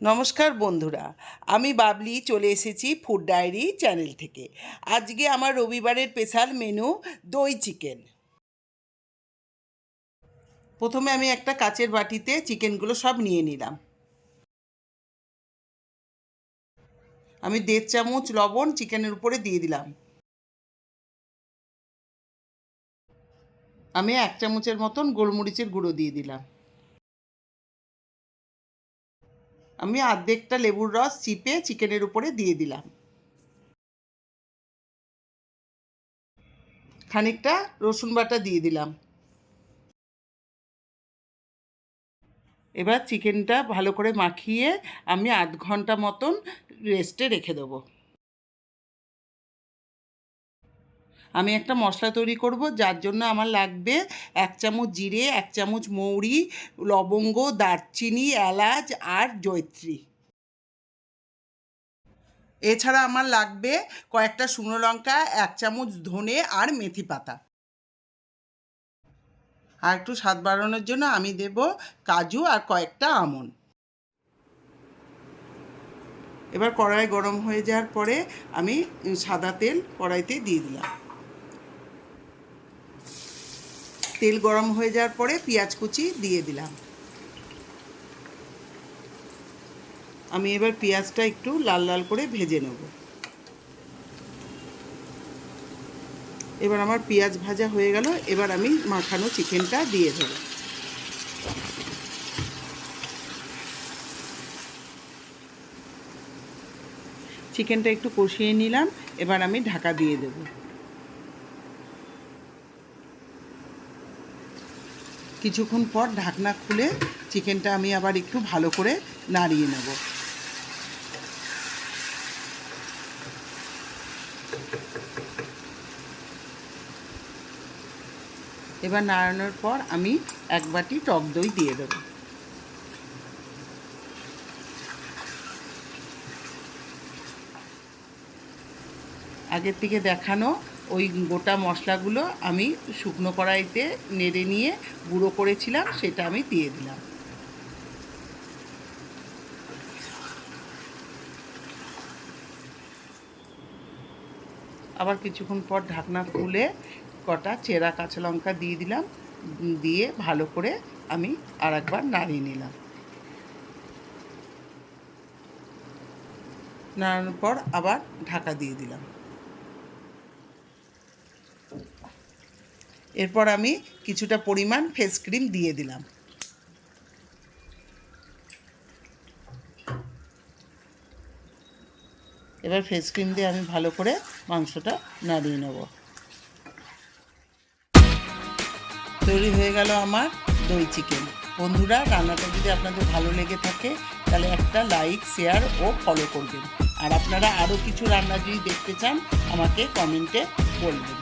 নমস্কার বন্ধুরা, আমি বাবলি চলে এসেছি ফুড ডায়েরি চ্যানেল থেকে। আজকে আমার রবিবারের স্পেশাল মেনু দই চিকেন। প্রথমে আমি একটা কাচের বাটিতে চিকেনগুলো সব নিয়ে নিলাম। আমি 1.5 চামচ লবণ চিকেনের উপরে দিয়ে দিলাম। আমি 1 চামচের মতন গোলমরিচের গুঁড়ো দিয়ে দিলাম। আমি অর্ধেকটা লেবুর রস চিপে চিকেনের উপরে দিয়ে দিলাম। খানিকটা রসুন বাটা দিয়ে দিলাম। এবার চিকেনটা ভালো করে মাখিয়ে আমি আধ ঘন্টা মতন রেস্টে রেখে দেবো। আমি একটা মশলা তৈরি করব, যার জন্য আমার লাগবে 1 চামচ জিরে, 1 চামচ মৌরি, লবঙ্গ, দারচিনি, এলাচ আর জয়িত্রী। এছাড়া আমার লাগবে কয়েকটা শুকনো লঙ্কা, 1 চামচ ধনে আর মেথি পাতা। আর একটু স্বাদ বাড়ানোর জন্য আমি দেব কাজু আর কয়েকটা আমন্ড। এবার কড়াই গরম হয়ে যাওয়ার পরে আমি সাদা তেল কড়াইতে দিয়ে দিলাম। তেল গরম হয়ে যাওয়ার পরে পেঁয়াজ কুচি দিয়ে দিলাম। আমি এবার পেঁয়াজটা একটু লাল লাল করে ভেজে নেব। এবার আমার পেঁয়াজ ভাজা হয়ে গেল। এবার আমি মাখানো চিকেনটা দিয়ে দেব। চিকেনটা একটু কষিয়ে নিলাম। এবার আমি ঢাকা দিয়ে দেব। কিছুক্ষণ পর ঢাকনা খুলে চিকেনটা আমি আবার একটু ভালো করে নাড়িয়ে নেব। এবার নাড়ানোর পর আমি 1 বাটি টক দই দিয়ে দেব। আগের থেকে দেখানো ওই গোটা মশলাগুলো আমি শুকনো কড়াইতে নেড়ে নিয়ে গুঁড়ো করেছিলাম, সেটা আমি দিয়ে দিলাম। আবার কিছুক্ষণ পর ঢাকনা খুলে কটা চেরা কাঁচা লঙ্কা দিয়ে দিলাম। দিয়ে ভালো করে আমি আরেকবার নাড়িয়ে নিলাম। নাড়ানোর পর আবার ঢাকা দিয়ে দিলাম। এরপর আমি কিছুটা পরিমাণ ফেস ক্রিম দিয়ে দিলাম। এবার ফেস ক্রিম দিয়ে আমি ভালো করে মাংসটা নাড়িয়ে নেব। তৈরি হয়ে গেল আমার দই চিকেন। বন্ধুরা, রান্নাটা যদি আপনাদের ভালো লেগে থাকে তাহলে একটা লাইক, শেয়ার ও ফলো করবেন। আর আপনারা আরও কিছু রান্না যদি দেখতে চান আমাকে কমেন্টে বলবেন।